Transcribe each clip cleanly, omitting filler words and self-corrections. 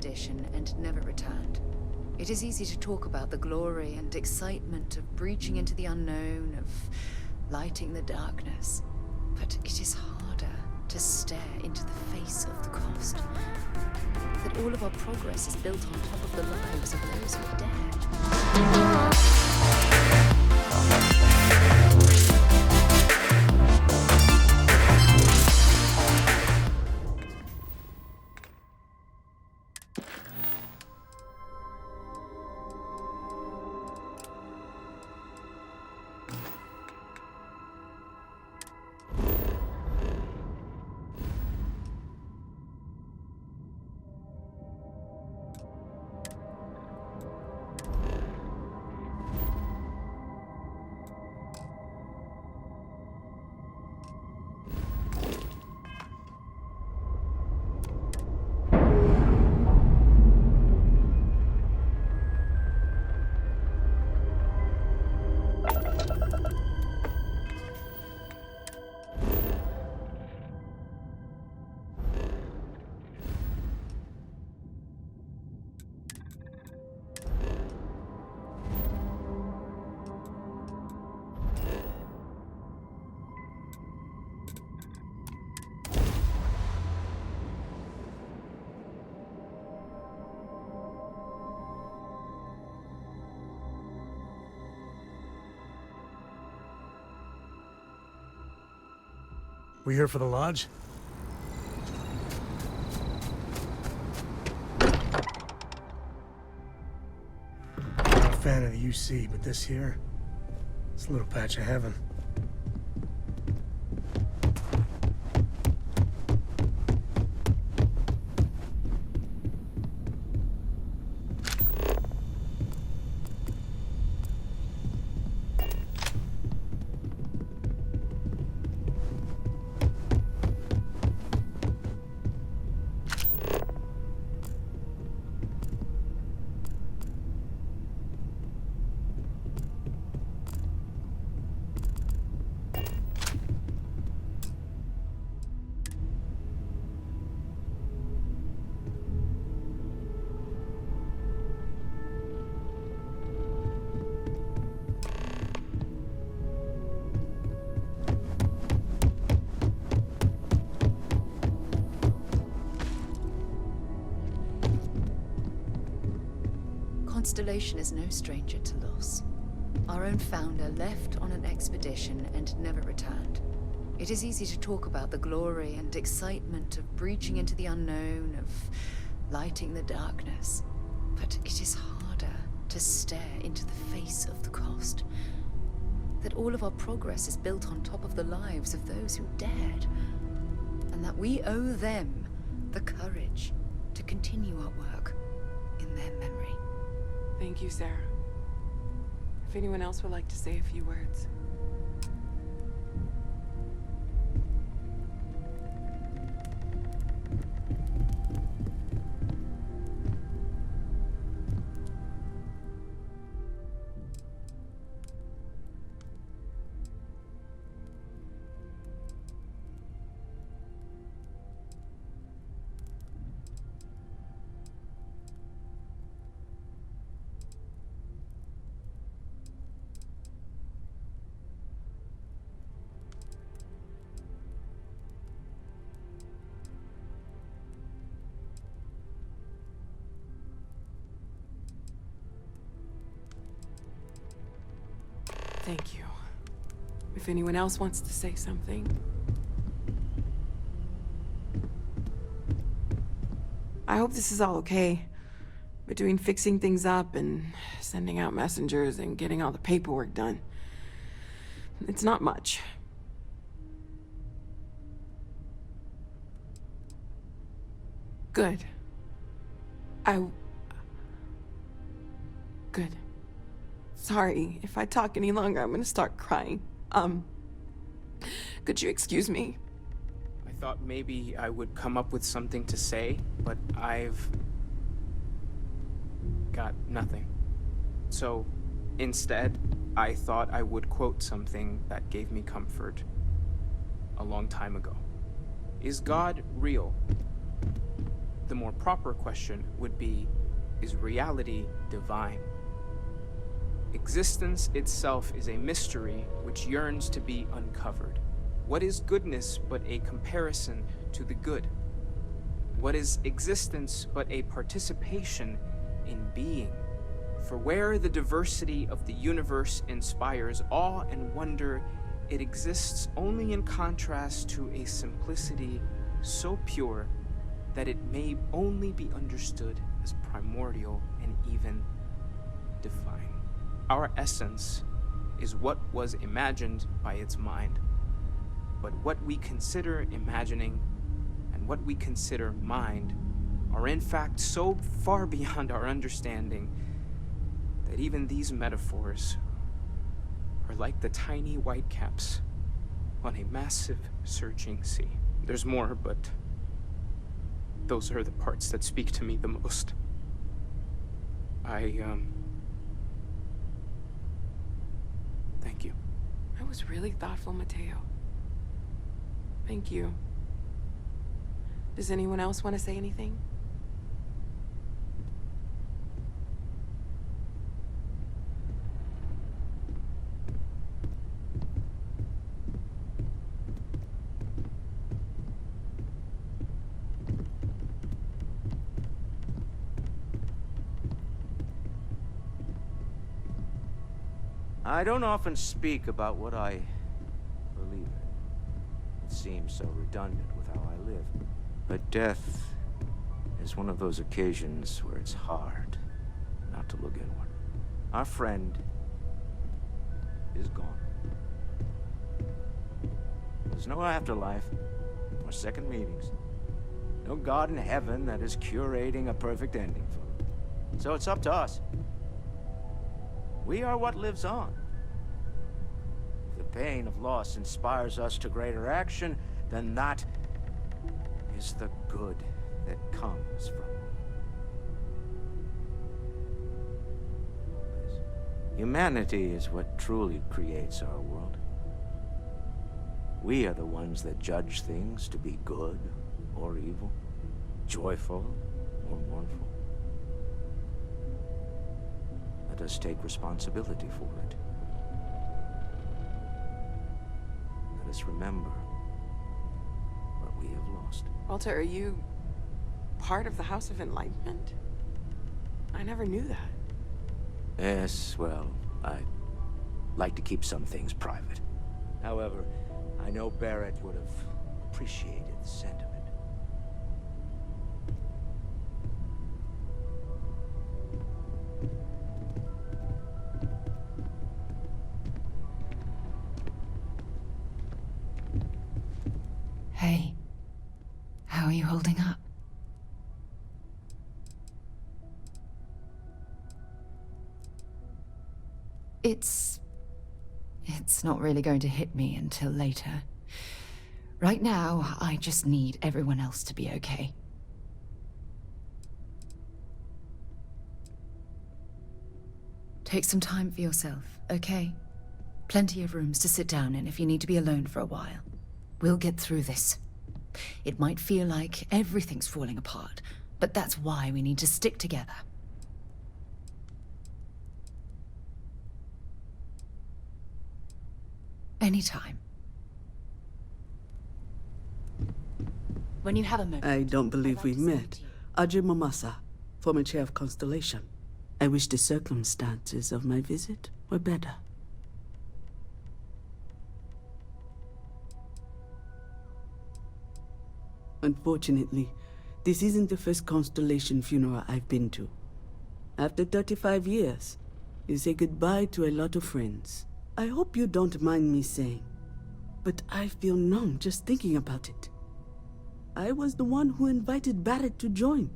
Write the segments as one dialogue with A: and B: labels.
A: expedition and never returned. It is easy to talk about the glory and excitement of breaching into the unknown, of lighting the darkness, but it is harder to stare into the face of the cost. That all of our progress is built on top of the lives of those who dared.
B: We here for the lodge? Not a fan of the UC, but this here, it's a little patch of heaven.
A: Constellation is no stranger to loss. Our own founder left on an expedition and never returned. It is easy to talk about the glory and excitement of breaching into the unknown, of lighting the darkness, but it is harder to stare into the face of the cost. That all of our progress is built on top of the lives of those who dared, and that we owe them the courage to continue our work in their memory.
C: Thank you, Sarah. If anyone else would like to say a few words. Thank you. If anyone else wants to say something. I hope this is all okay. Between fixing things up and sending out messengers and getting all the paperwork done. It's not much. Good. Good. Sorry, if I talk any longer, I'm gonna start crying. Could you excuse me?
D: I thought maybe I would come up with something to say, but I've got nothing. So, instead, I thought I would quote something that gave me comfort a long time ago. Is God real? the more proper question would be, is reality divine? Existence itself is a mystery which yearns to be uncovered. What is goodness but a comparison to the good? What is existence but a participation in being? For where the diversity of the universe inspires awe and wonder, it exists only in contrast to a simplicity so pure that it may only be understood as primordial and even divine. Our essence is what was imagined by its mind, but what we consider imagining and what we consider mind are in fact so far beyond our understanding that even these metaphors are like the tiny white caps on a massive surging sea. There's more, but those are the parts that speak to me the most. Thank you.
C: That was really thoughtful, Mateo. Thank you. Does anyone else want to say anything?
E: I don't often speak about what I believe in. It seems so redundant with how I live. But death is one of those occasions where it's hard not to look inward. Our friend is gone. There's no afterlife, or second meetings. No God in heaven that is curating a perfect ending for him. So it's up to us. We are what lives on. If the pain of loss inspires us to greater action, then that is the good that comes from this. Humanity is what truly creates our world. We are the ones that judge things to be good or evil, joyful or mournful. Let us take responsibility for it. Let us remember what we have lost.
C: Walter, are you part of the House of Enlightenment? I never knew that.
E: Yes, well, I like to keep some things private. However, I know Barrett would have appreciated the sentiment.
A: Hey, how are you holding up? It's not really going to hit me until later. Right now, I just need everyone else to be okay. Take some time for yourself, okay? Plenty of rooms to sit down in if you need to be alone for a while. We'll get through this. It might feel like everything's falling apart, but that's why we need to stick together. Anytime. When you have a moment.
F: I don't believe
A: I'd like
F: we've
A: to say
F: met.
A: to you-
F: Ajay Mamasa, former chair of Constellation. I wish the circumstances of my visit were better. Unfortunately, this isn't the first Constellation funeral I've been to. After 35 years, you say goodbye to a lot of friends. I hope you don't mind me saying, but I feel numb just thinking about it. I was the one who invited Barrett to join.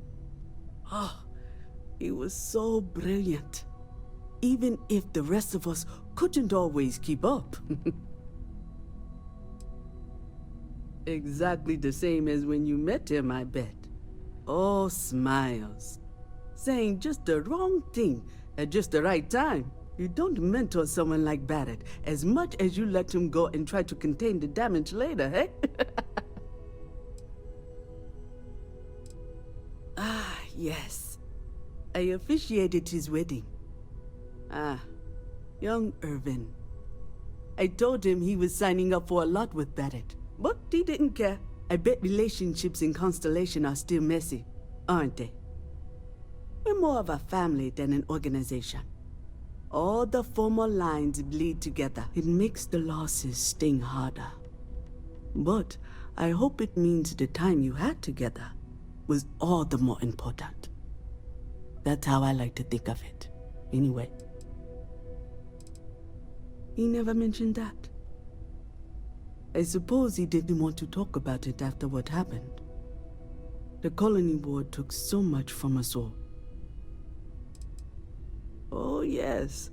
F: Oh, he was so brilliant. Even if the rest of us couldn't always keep up. Exactly the same as when you met him, I bet. Oh, smiles. Saying just the wrong thing at just the right time. You don't mentor someone like Barrett as much as you let him go and try to contain the damage later, eh? yes. I officiated his wedding. Young Irvin. I told him he was signing up for a lot with Barrett, but he didn't care. I bet relationships in Constellation are still messy, aren't they? We're more of a family than an organization. All the former lines bleed together. It makes the losses sting harder. But I hope it means the time you had together was all the more important. That's how I like to think of it, anyway. He never mentioned that. I suppose he didn't want to talk about it after what happened. The colony war took so much from us all. Oh yes,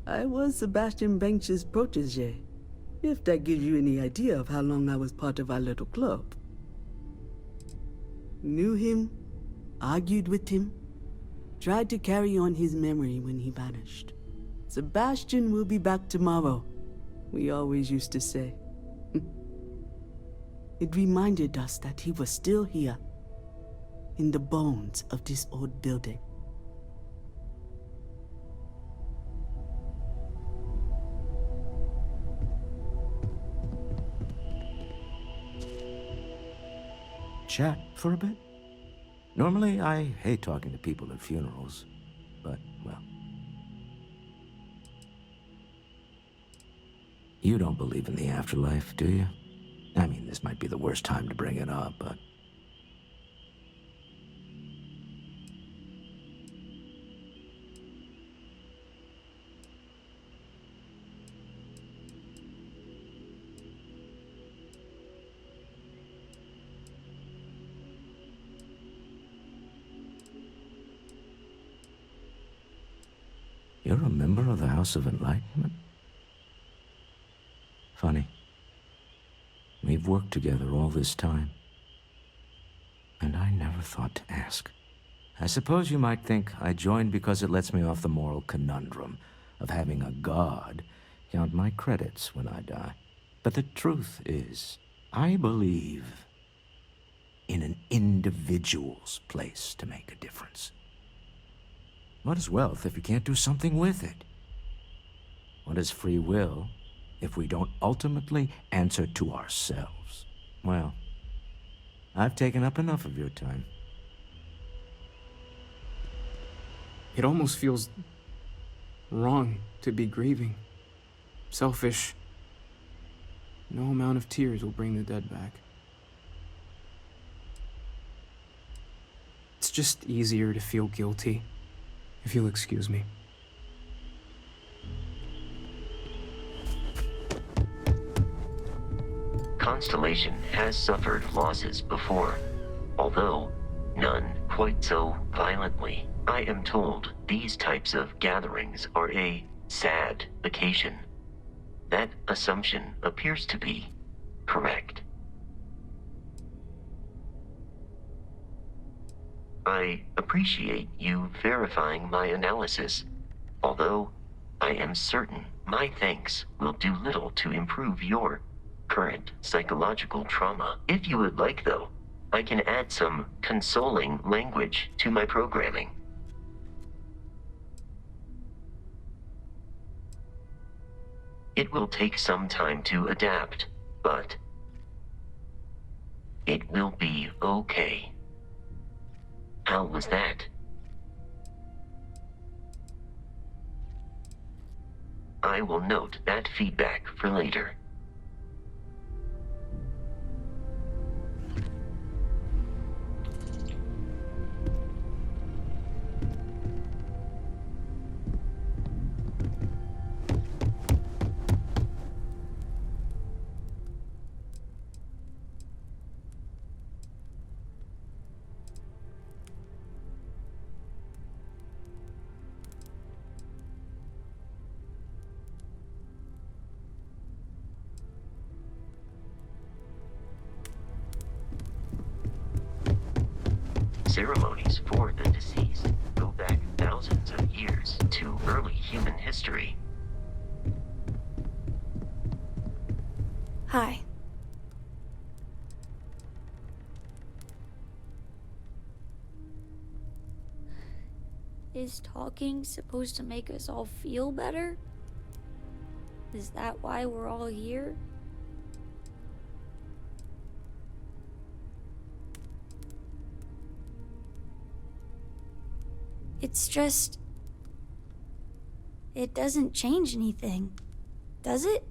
F: I was Sebastian Banks' protege, if that gives you any idea of how long I was part of our little club. Knew him, argued with him, tried to carry on his memory when he vanished. Sebastian will be back tomorrow, we always used to say. It reminded us that he was still here, in the bones of this old building.
E: Chat for a bit? Normally, I hate talking to people at funerals, but, well. You don't believe in the afterlife, do you? I mean, this might be the worst time to bring it up, but... You're a member of the House of Enlightenment? Funny. We've worked together all this time. And I never thought to ask. I suppose you might think I joined because it lets me off the moral conundrum of having a god count my credits when I die. But the truth is, I believe in an individual's place to make a difference. What is wealth if you can't do something with it? What is free will if we don't ultimately answer to ourselves? Well, I've taken up enough of your time.
D: It almost feels wrong to be grieving. Selfish. No amount of tears will bring the dead back. It's just easier to feel guilty, if you'll excuse me.
G: Constellation has suffered losses before, although none quite so violently. I am told these types of gatherings are a sad occasion. That assumption appears to be correct. I appreciate you verifying my analysis, although I am certain my thanks will do little to improve your current psychological trauma. If you would like, though, I can add some consoling language to my programming. It will take some time to adapt, but it will be okay. How was that? I will note that feedback for later. Ceremonies for the deceased go back thousands of years to early human history.
H: Hi. Is talking supposed to make us all feel better? Is that why we're all here? It's just... it doesn't change anything, does it?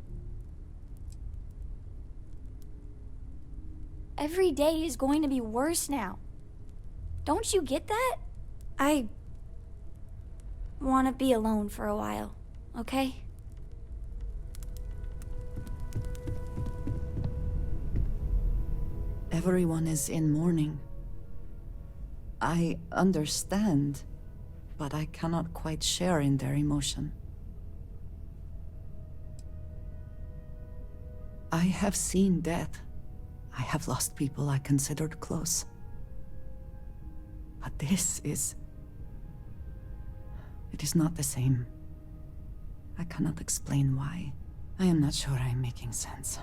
H: Every day is going to be worse now. Don't you get that? I want to be alone for a while, okay?
I: Everyone is in mourning. I understand, but I cannot quite share in their emotion. I have seen death. I have lost people I considered close. But this is... it is not the same. I cannot explain why. I am not sure I am making sense.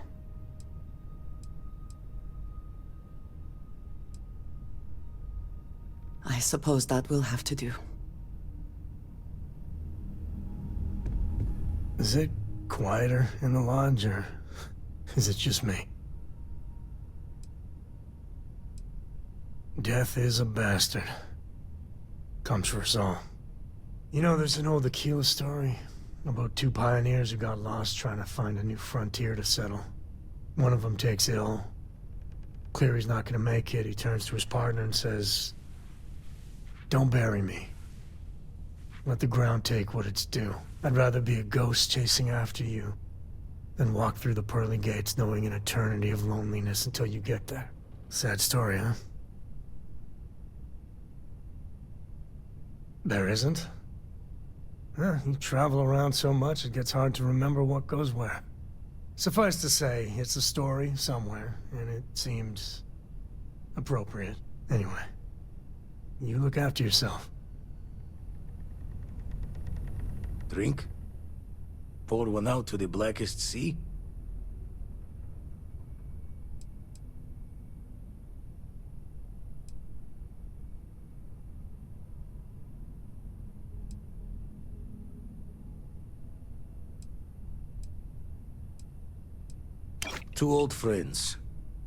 I: I suppose that will have to do.
B: Is it quieter in the lodge, or is it just me? Death is a bastard. Comes for us all. You know, there's an old Aquila story about two pioneers who got lost trying to find a new frontier to settle. One of them takes ill. Clear he's not gonna make it, he turns to his partner and says, "Don't bury me. Let the ground take what it's due. I'd rather be a ghost chasing after you than walk through the pearly gates knowing an eternity of loneliness until you get there." Sad story, huh? There isn't? You travel around so much it gets hard to remember what goes where. Suffice to say, it's a story somewhere, and it seems appropriate. Anyway, you look after yourself.
J: Drink? Pour one out to the blackest sea? Two old friends.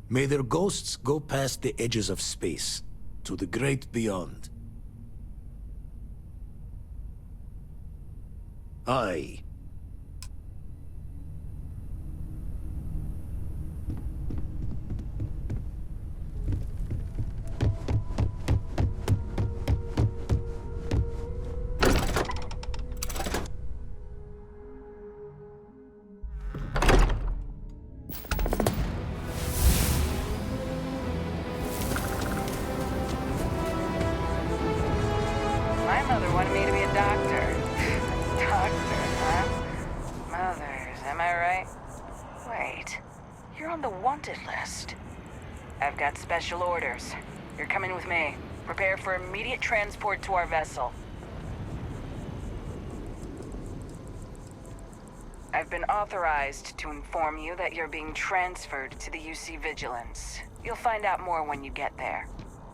J: May their ghosts go past the edges of space, to the great beyond. Aye.
K: My mother wanted me to be a doctor. Doctor, huh? Mothers, am I right? Wait, you're on the wanted list. I've got special orders. You're coming with me. Prepare for immediate transport to our vessel. I've been authorized to inform you that you're being transferred to the UC Vigilance. You'll find out more when you get there.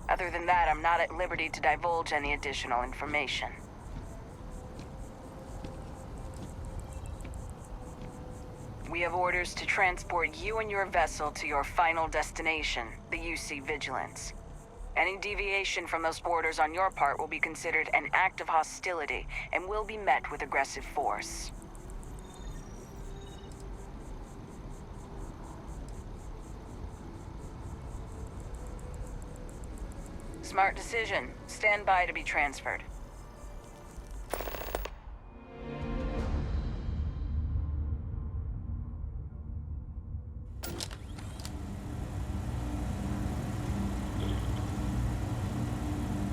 K: Other than that, I'm not at liberty to divulge any additional information. We have orders to transport you and your vessel to your final destination, the UC Vigilance. Any deviation from those orders on your part will be considered an act of hostility and will be met with aggressive force. Smart decision. Stand by to be transferred.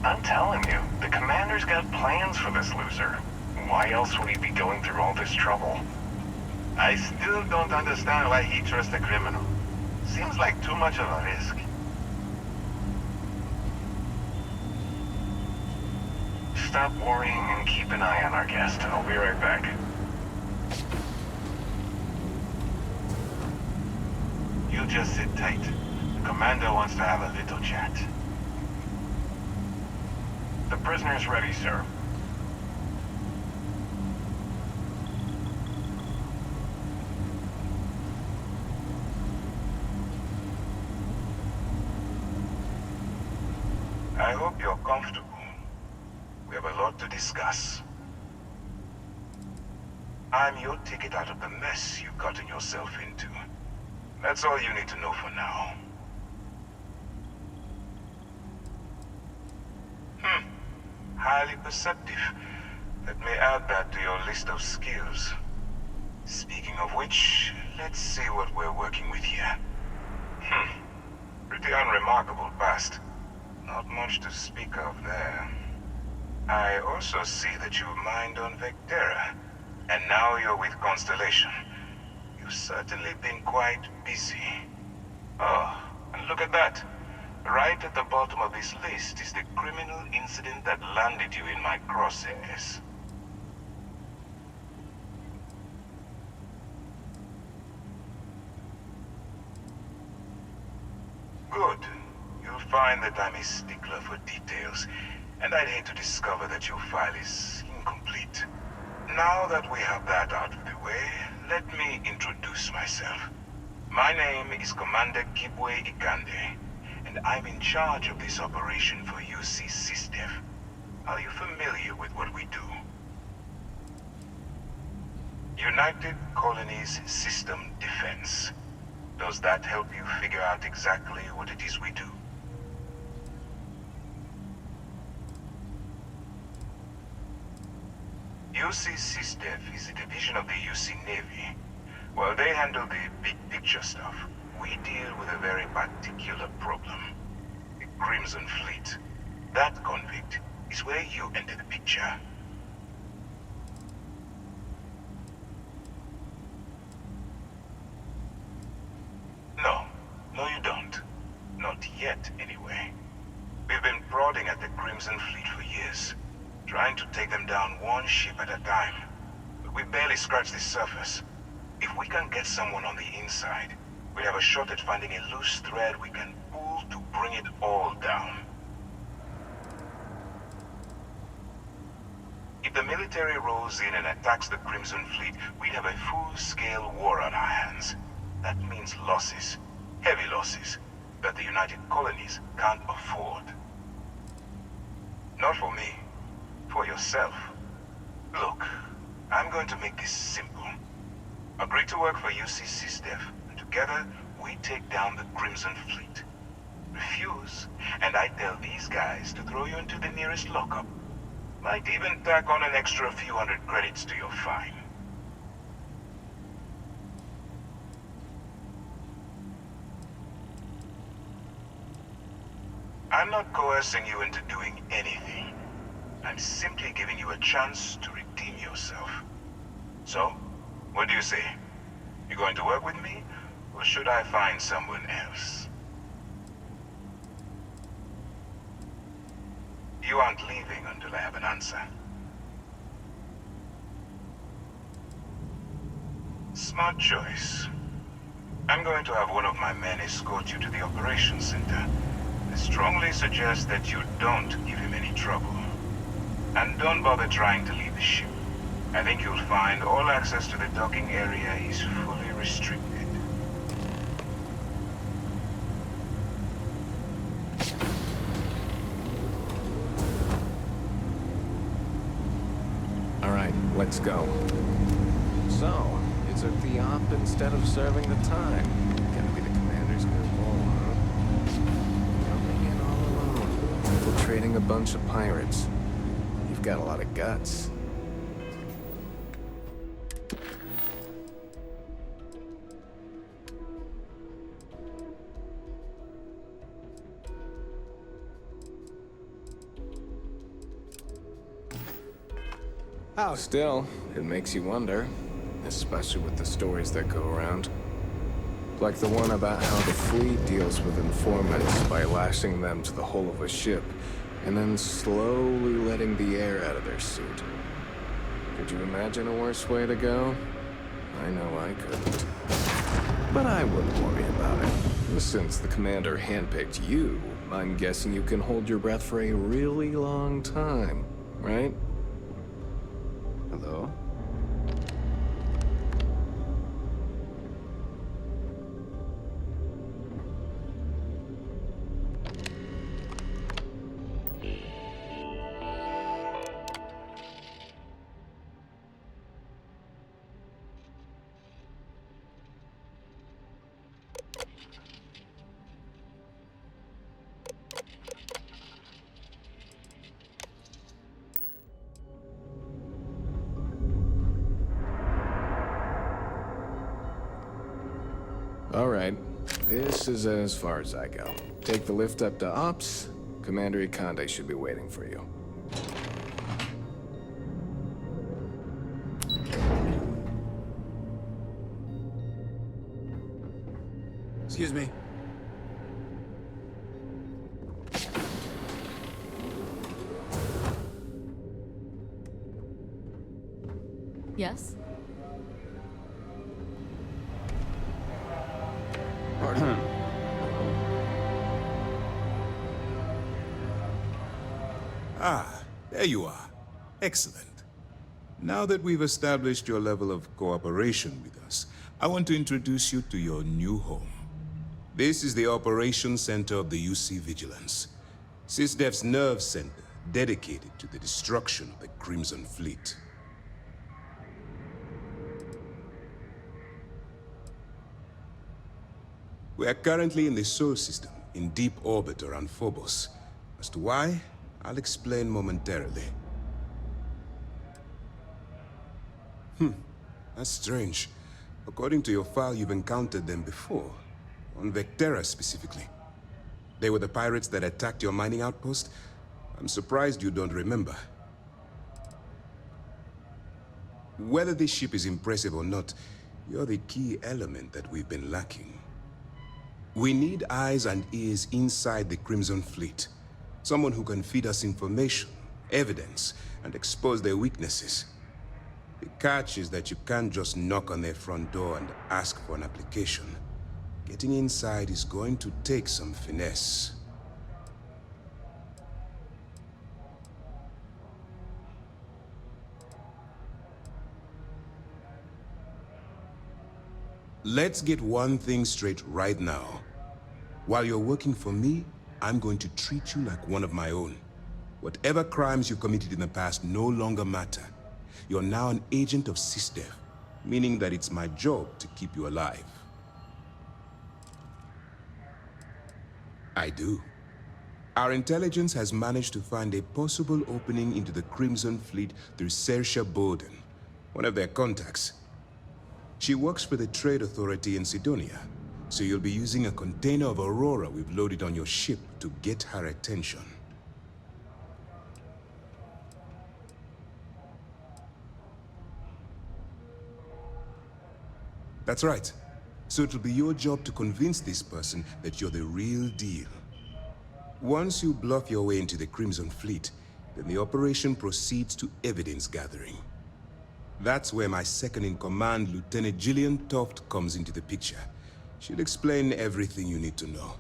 L: I'm telling you, the commander's got plans for this loser. Why else would he be going through all this trouble? I still don't understand why he trusts a criminal. Seems like too much of a risk. Stop worrying and keep an eye on our guest. I'll be right back. You just sit tight. The commander wants to have a little chat. The prisoner's ready, sir. lot to discuss. I'm your ticket out of the mess you've gotten yourself into. That's all you need to know for now. Highly perceptive. Let me add that to your list of skills. Speaking of which, let's see what we're working with here. Pretty unremarkable past. Not much to speak of there. I also see that you mined on Vectera, and now you're with Constellation. You've certainly been quite busy. Oh, and look at that. Right at the bottom of this list is the criminal incident that landed you in my crosshairs. Good. You'll find that I'm a stickler for details, and I'd hate to discover that your file is incomplete. Now that we have that out of the way, let me introduce myself. My name is Commander Kibwe Ikande, and I'm in charge of this operation for UC SysDef. Are you familiar with what we do? United Colonies System Defense. Does that help you figure out exactly what it is we do? UC SysDef is a division of the UC Navy. While they handle the big picture stuff, we deal with a very particular problem. The Crimson Fleet. That convict is where you enter the picture. No, you don't. Not yet, anyway. We've been prodding at the Crimson Fleet for years, trying to take them down one ship at a time. But we barely scratched the surface. If we can get someone on the inside, we have a shot at finding a loose thread we can pull to bring it all down. If the military rolls in and attacks the Crimson Fleet, we'd have a full-scale war on our hands. That means losses. Heavy losses that the United Colonies can't afford. Not for me. For yourself. Look, I'm going to make this simple. Agree to work for UC SysDef, and together we take down the Crimson Fleet. Refuse, and I tell these guys to throw you into the nearest lockup. Might even tack on an extra few hundred credits to your fine. I'm not coercing you into doing anything. I'm simply giving you a chance to redeem yourself. So, what do you say? You going to work with me, or should I find someone else? You aren't leaving until I have an answer. Smart choice. I'm going to have one of my men escort you to the operations center. I strongly suggest that you don't give him any trouble. And don't bother trying to leave the ship. I think you'll find all access to the docking area is fully restricted.
M: Alright, let's go. So, you took the op instead of serving the time. Gonna be the commander's new role, huh? Coming in all alone, infiltrating a bunch of pirates. You've got a lot of guts. Oh, still, it makes you wonder, especially with the stories that go around. Like the one about how the fleet deals with informants by lashing them to the hull of a ship, and then slowly letting the air out of their suit. Could you imagine a worse way to go? I know I couldn't. But I wouldn't worry about it. Since the commander handpicked you, I'm guessing you can hold your breath for a really long time, right? Hello? All right. This is as far as I go. Take the lift up to Ops. Commander Ikande should be waiting for you.
J: Excuse me.
N: Yes?
M: Pardon?
O: Ah, there you are. Excellent. Now that we've established your level of cooperation with us, I want to introduce you to your new home. This is the Operations Center of the UC Vigilance, SysDef's nerve center dedicated to the destruction of the Crimson Fleet. We are currently in the Sol system, in deep orbit around Phobos. As to why, I'll explain momentarily. That's strange. According to your file, you've encountered them before. On Vectera, specifically. They were the pirates that attacked your mining outpost? I'm surprised you don't remember. Whether this ship is impressive or not, you're the key element that we've been lacking. We need eyes and ears inside the Crimson Fleet. Someone who can feed us information, evidence, and expose their weaknesses. The catch is that you can't just knock on their front door and ask for an application. Getting inside is going to take some finesse. Let's get one thing straight right now. While you're working for me, I'm going to treat you like one of my own. Whatever crimes you committed in the past no longer matter. You're now an agent of SysDef, meaning that it's my job to keep you alive. I do. Our intelligence has managed to find a possible opening into the Crimson Fleet through Saoirse Bowden, one of their contacts. She works for the Trade Authority in Sidonia, so you'll be using a container of Aurora we've loaded on your ship to get her attention. That's right. So it'll be your job to convince this person that you're the real deal. Once you bluff your way into the Crimson Fleet, then the operation proceeds to evidence gathering. That's where my second-in-command, Lieutenant Gillian Toft, comes into the picture. She'll explain everything you need to know.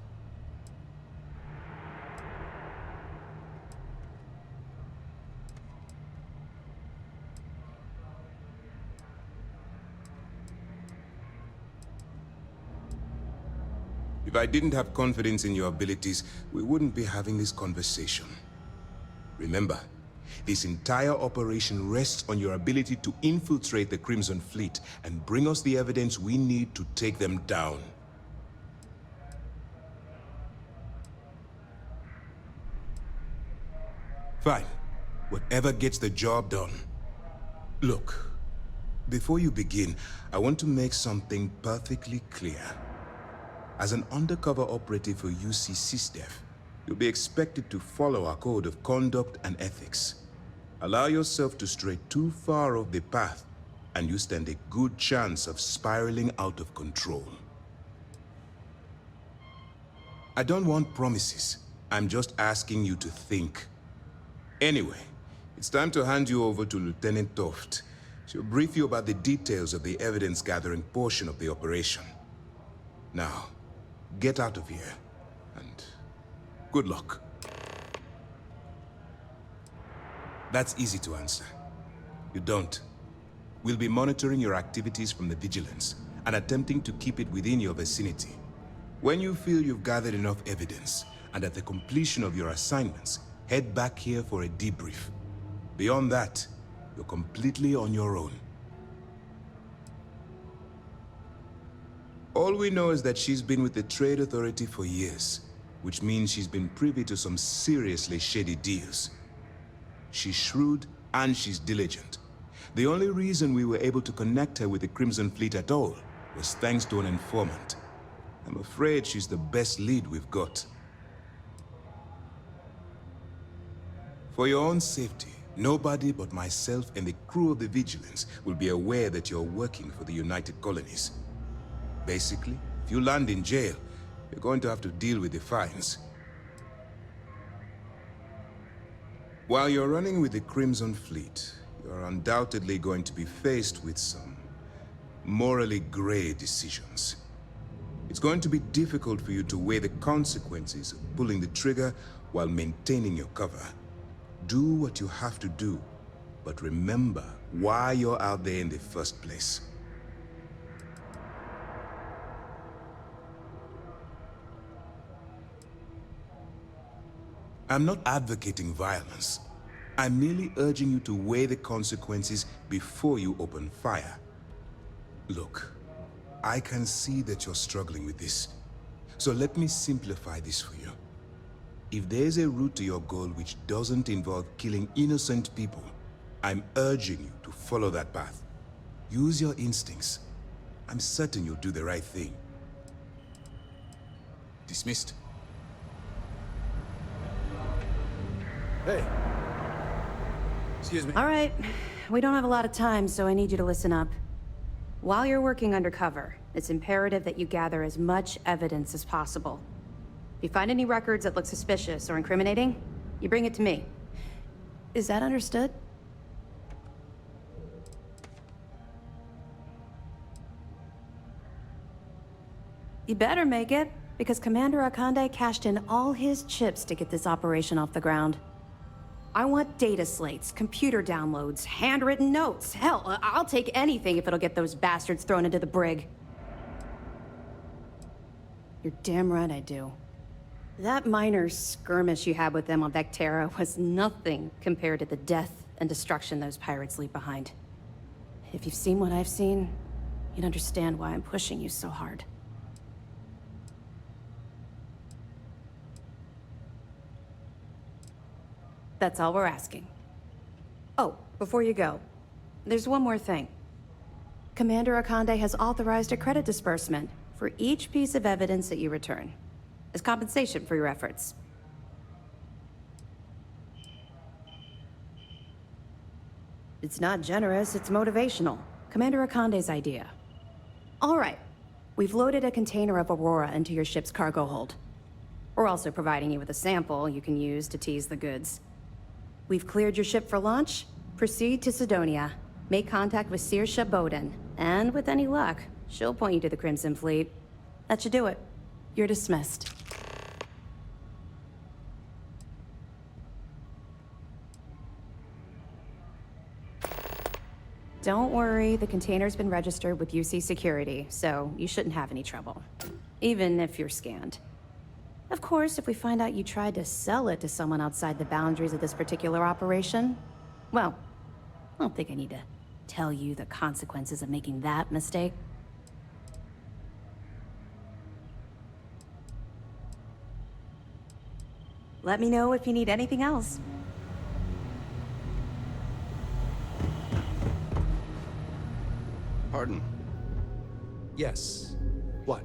O: If I didn't have confidence in your abilities, we wouldn't be having this conversation. Remember, this entire operation rests on your ability to infiltrate the Crimson Fleet and bring us the evidence we need to take them down. Fine. Whatever gets the job done. Look, before you begin, I want to make something perfectly clear. As an undercover operative for UC SysDef, you'll be expected to follow our code of conduct and ethics. Allow yourself to stray too far off the path, and you stand a good chance of spiraling out of control. I don't want promises. I'm just asking you to think. Anyway, it's time to hand you over to Lieutenant Toft. She'll brief you about the details of the evidence-gathering portion of the operation. Now, get out of here, and good luck. That's easy to answer. You don't. We'll be monitoring your activities from the Vigilance, and attempting to keep it within your vicinity. When you feel you've gathered enough evidence, and at the completion of your assignments, head back here for a debrief. Beyond that, you're completely on your own. All we know is that she's been with the Trade Authority for years, which means she's been privy to some seriously shady deals. She's shrewd and she's diligent. The only reason we were able to connect her with the Crimson Fleet at all was thanks to an informant. I'm afraid she's the best lead we've got. For your own safety, nobody but myself and the crew of the Vigilance will be aware that you're working for the United Colonies. Basically, if you land in jail, you're going to have to deal with the fines. While you're running with the Crimson Fleet, you're undoubtedly going to be faced with some morally gray decisions. It's going to be difficult for you to weigh the consequences of pulling the trigger while maintaining your cover. Do what you have to do, but remember why you're out there in the first place. I'm not advocating violence. I'm merely urging you to weigh the consequences before you open fire. Look, I can see that you're struggling with this. So let me simplify this for you. If there's a route to your goal which doesn't involve killing innocent people, I'm urging you to follow that path. Use your instincts. I'm certain you'll do the right thing.
J: Dismissed.
P: Hey. Excuse me.
Q: All right. We don't have a lot of time, so I need you to listen up. While you're working undercover, it's imperative that you gather as much evidence as possible. If you find any records that look suspicious or incriminating, you bring it to me. Is that understood? You better make it, because Commander Akande cashed in all his chips to get this operation off the ground. I want data slates, computer downloads, handwritten notes. Hell, I'll take anything if it'll get those bastards thrown into the brig. You're damn right I do. That minor skirmish you had with them on Vectera was nothing compared to the death and destruction those pirates leave behind. If you've seen what I've seen, you'd understand why I'm pushing you so hard. That's all we're asking. Oh, before you go, there's one more thing. Commander Akande has authorized a credit disbursement for each piece of evidence that you return, as compensation for your efforts. It's not generous, it's motivational. Commander Akande's idea. All right, we've loaded a container of Aurora into your ship's cargo hold. We're also providing you with a sample you can use to tease the goods. We've cleared your ship for launch. Proceed to Sidonia. Make contact with Saoirse Bowden. And with any luck, she'll point you to the Crimson Fleet. That should do it. You're dismissed. Don't worry, the container's been registered with UC Security, so you shouldn't have any trouble. Even if you're scanned. Of course, if we find out you tried to sell it to someone outside the boundaries of this particular operation, well, I don't think I need to tell you the consequences of making that mistake. Let me know if you need anything else.
P: Pardon? Yes. What?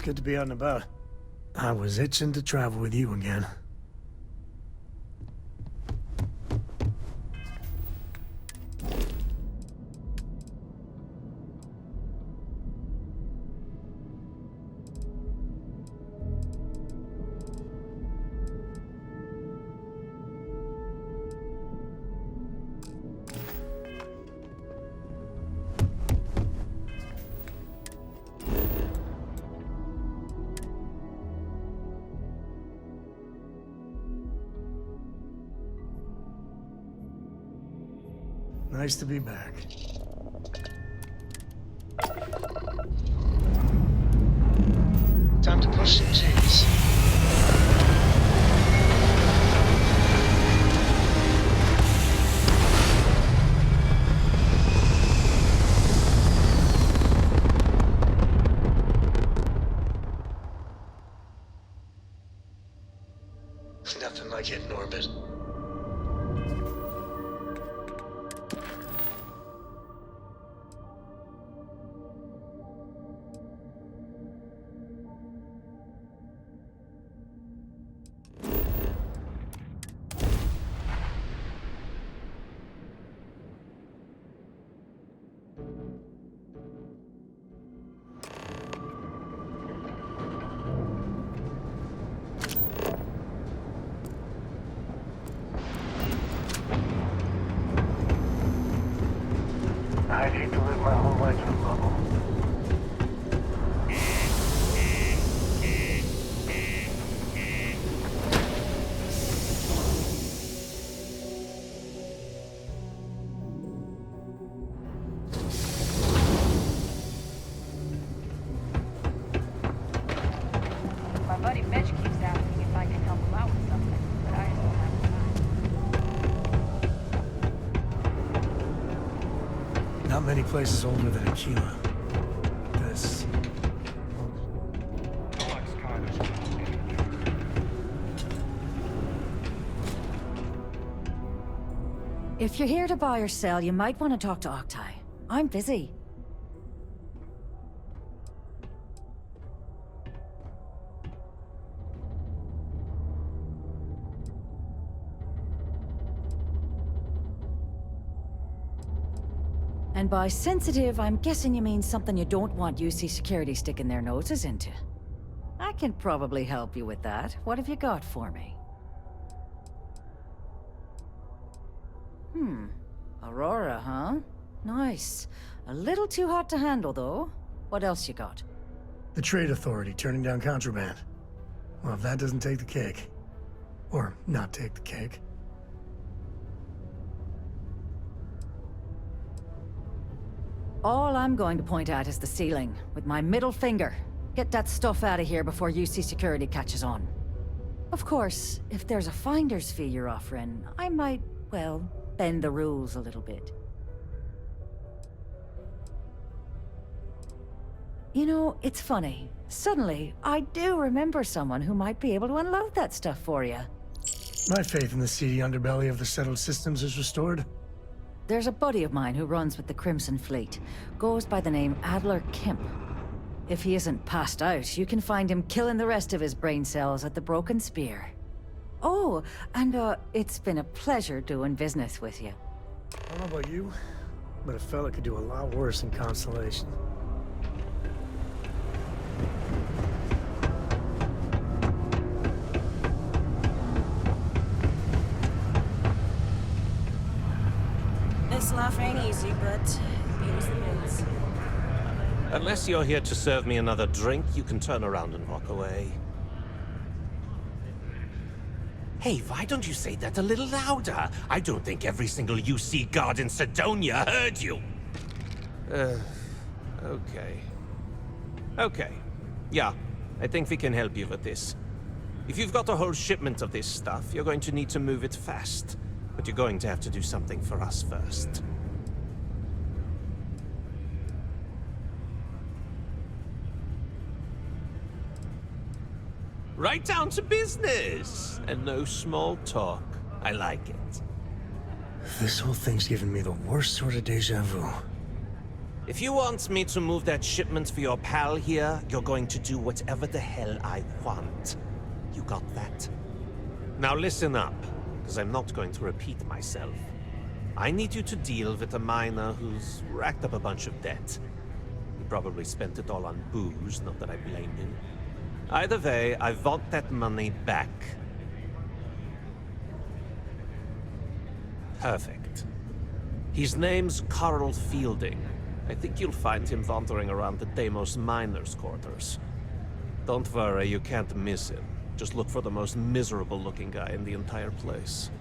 B: It's good to be out and about. I was itching to travel with you again. Nice to be back. Time to push some G's. Nothing like hitting orbit.
L: I'd hate to live my whole life in a bubble.
K: My buddy Mitch keeps asking if I can help him out with something, but I don't have time.
B: Not many places older than Aquila. This.
R: If you're here to buy or sell, you might want to talk to Octai. I'm busy. And by sensitive, I'm guessing you mean something you don't want UC security sticking their noses into. I can probably help you with that. What have you got for me? Aurora, huh? Nice. A little too hot to handle, though. What else you got?
B: The Trade Authority turning down contraband. Well, if that doesn't take the cake. Or not take the cake.
R: All I'm going to point at is the ceiling, with my middle finger. Get that stuff out of here before UC security catches on. Of course, if there's a finder's fee you're offering, I might, well, bend the rules a little bit. You know, it's funny. Suddenly, I do remember someone who might be able to unload that stuff for you.
B: My faith in the seedy underbelly of the settled systems is restored.
R: There's a buddy of mine who runs with the Crimson Fleet. Goes by the name Adler Kemp. If he isn't passed out, you can find him killing the rest of his brain cells at the Broken Spear. Oh, and it's been a pleasure doing business with you.
B: I don't know about you, but a fella could do a lot worse in Constellation.
S: This life ain't easy, but it is the is.
T: Unless you're here to serve me another drink, you can turn around and walk away. Hey, why don't you say that a little louder? I don't think every single UC guard in Sidonia heard you. Okay. Okay. Yeah, I think we can help you with this. If you've got a whole shipment of this stuff, you're going to need to move it fast. But you're going to have to do something for us first. Right down to business! And no small talk. I like it.
B: This whole thing's giving me the worst sort of deja vu.
T: If you want me to move that shipment for your pal here, you're going to do whatever the hell I want. You got that? Now listen up, because I'm not going to repeat myself. I need you to deal with a miner who's racked up a bunch of debt. He probably spent it all on booze, not that I blame him. Either way, I want that money back. Perfect. His name's Carl Fielding. I think you'll find him wandering around the Deimos miners' quarters. Don't worry, you can't miss him. Just look for the most miserable-looking guy in the entire place.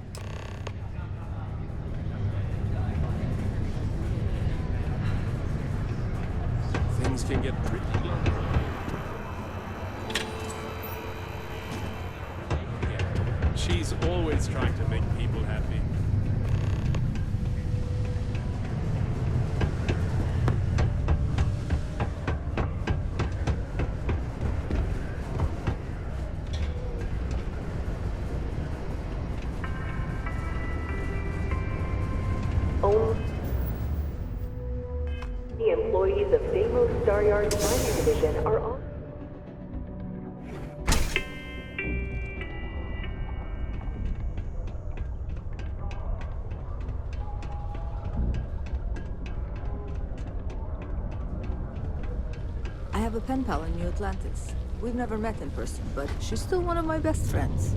U: Things can get pretty lonely. Yeah, she's always trying to make people happy.
V: The employees of Deimos Staryard's mining division are on.
W: I have a pen pal in New Atlantis. We've never met in person, but she's still one of my best friends.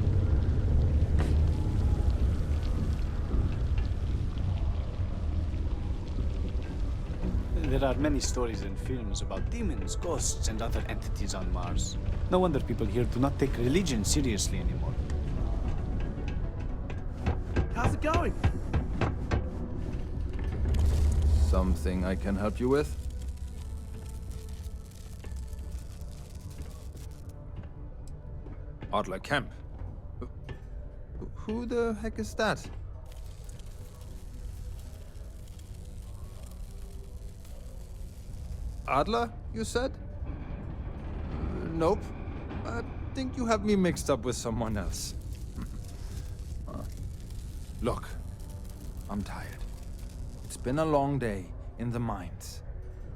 X: There are many stories and films about demons, ghosts, and other entities on Mars. No wonder people here do not take religion seriously anymore.
Y: How's it going?
Z: Something I can help you with? Adler Kemp. Who the heck is that? Adler, you said? Nope. I think you have me mixed up with someone else. Look, I'm tired. It's been a long day in the mines.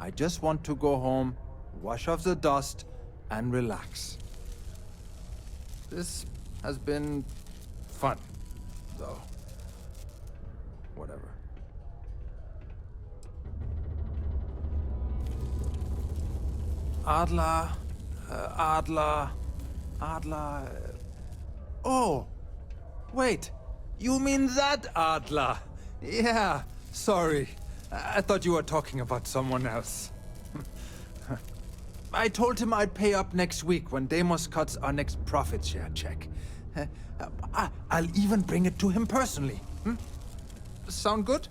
Z: I just want to go home, wash off the dust, and relax. This has been fun, though. Whatever. Adler. Oh! Wait! You mean that Adler? Yeah, sorry. I thought you were talking about someone else. I told him I'd pay up next week when Deimos cuts our next profit share check. I'll even bring it to him personally. Sound good?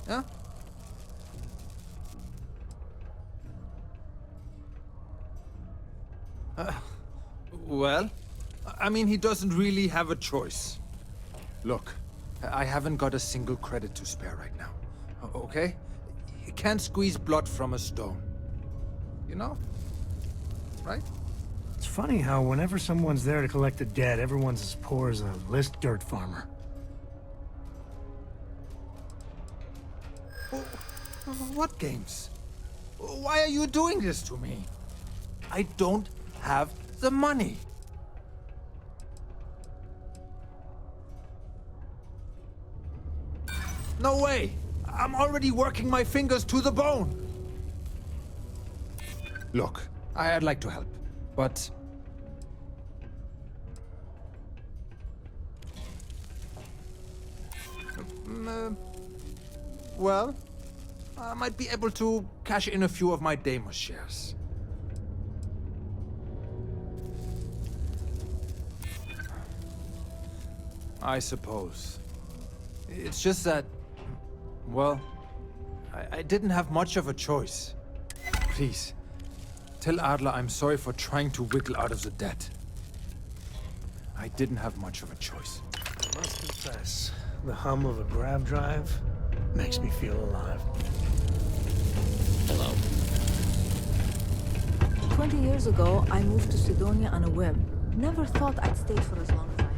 Z: Yeah? Well, I mean, he doesn't really have a choice. Look, I haven't got a single credit to spare right now, okay? You can't squeeze blood from a stone. You know? Right?
B: It's funny how whenever someone's there to collect the debt, everyone's as poor as a list dirt farmer.
Z: What games? Why are you doing this to me? I don't have the money. No way! I'm already working my fingers to the bone! Look, I'd like to help, but... well, I might be able to cash in a few of my Deimos shares. I suppose. It's just that... well, I didn't have much of a choice. Please, tell Adler I'm sorry for trying to wiggle out of the debt. I didn't have much of a choice.
B: I must confess, the hum of a grav drive makes me feel alive.
W: Hello. 20 years ago, I moved to Sidonia on a whim. Never thought I'd stay for as long as I have.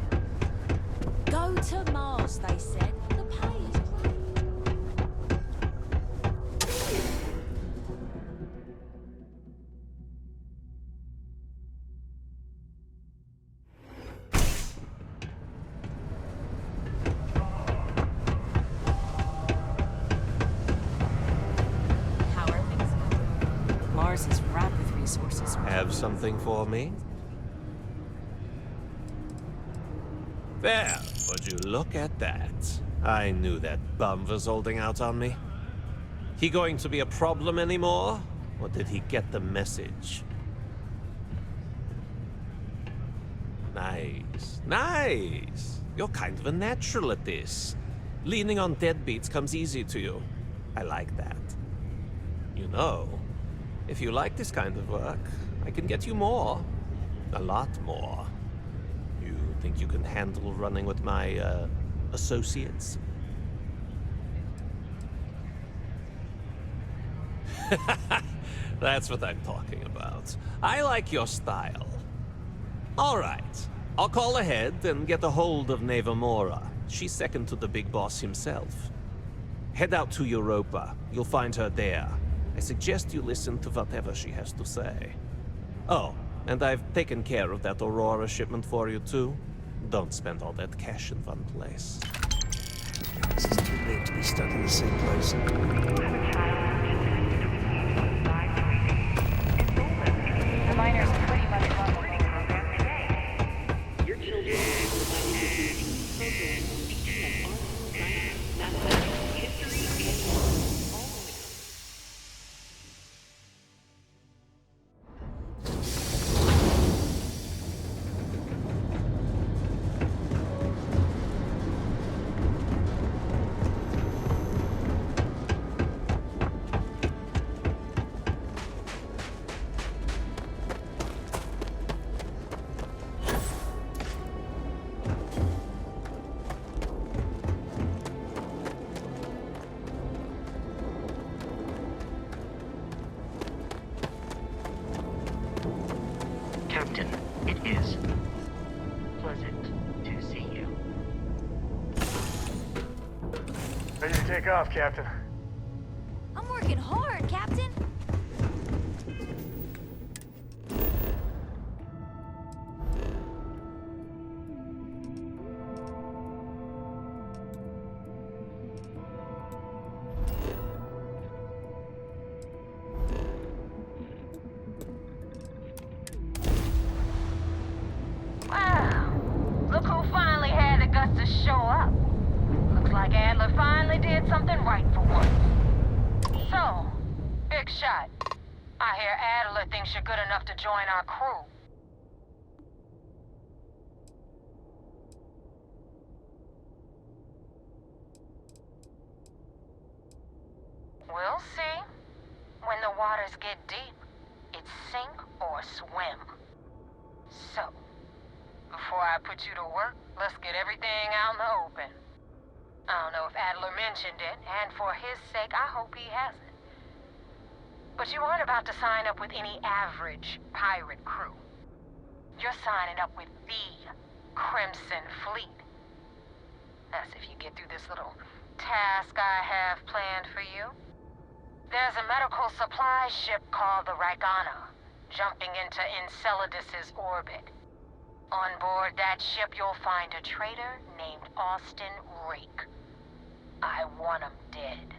S: Go to Mars, they said. The pay is great.
T: have something for me? There, would you look at that? I knew that bum was holding out on me. He going to be a problem anymore? Or did he get the message? Nice. Nice. You're kind of a natural at this. Leaning on deadbeats comes easy to you. I like that. You know, if you like this kind of work, I can get you more. A lot more. You think you can handle running with my, associates? That's what I'm talking about. I like your style. All right. I'll call ahead and get a hold of Nevamora. She's second to the big boss himself. Head out to Europa. You'll find her there. I suggest you listen to whatever she has to say. Oh, and I've taken care of that Aurora shipment for you too. Don't spend all that cash in one place.
B: This is too late to be stuck in the same place.
K: The miners pretty much run the whole program today.
V: Your children will find this program teaching them art, science, mathematics, history, and more.
G: Captain, it is pleasant to see you.
B: Ready to take off, Captain.
H: I'm working hard, Captain.
K: Wow. Look who finally had the guts to show up. Looks like Adler finally did something right for once. So, big shot. I hear Adler thinks you're good enough to join our crew. We'll see. When the waters get deep, it's sink or swim. So, before I put you to work, let's get everything out in the open. I don't know if Adler mentioned it, and for his sake, I hope he hasn't. But you aren't about to sign up with any average pirate crew. You're signing up with the Crimson Fleet. That's if you get through this little task I have planned for you. There's a medical supply ship called the Ragana, jumping into Enceladus's orbit. On board that ship, you'll find a traitor named Austin Rake. I want him dead.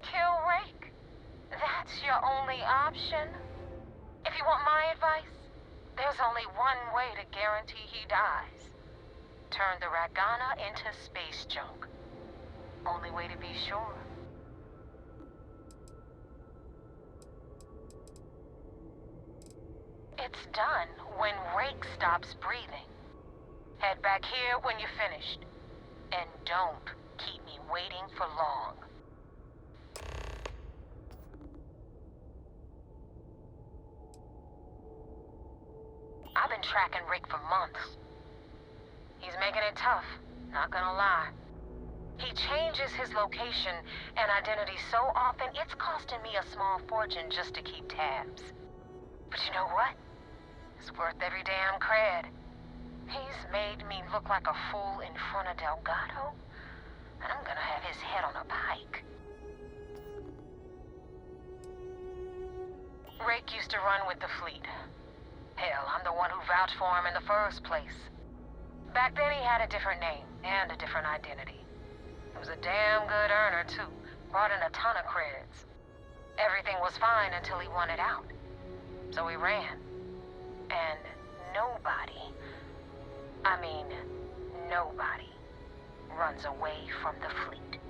K: Kill Rake? That's your only option? If you want my advice, there's only one way to guarantee he dies. Turn the Ragana into space junk. Only way to be sure. It's done when Rake stops breathing. Head back here when you're finished. And don't keep me waiting for long. I've been tracking Rake for months. He's making it tough, not gonna lie. He changes his location and identity so often, it's costing me a small fortune just to keep tabs. But you know what? It's worth every damn cred. He's made me look like a fool in front of Delgado, and I'm gonna have his head on a pike. Rake used to run with the fleet. Hell, I'm the one who vouched for him in the first place. Back then he had a different name and a different identity. He was a damn good earner too,
A: Brought in a ton of creds. Everything was fine until he wanted out. So he ran. And nobody, I mean, nobody runs away from the fleet.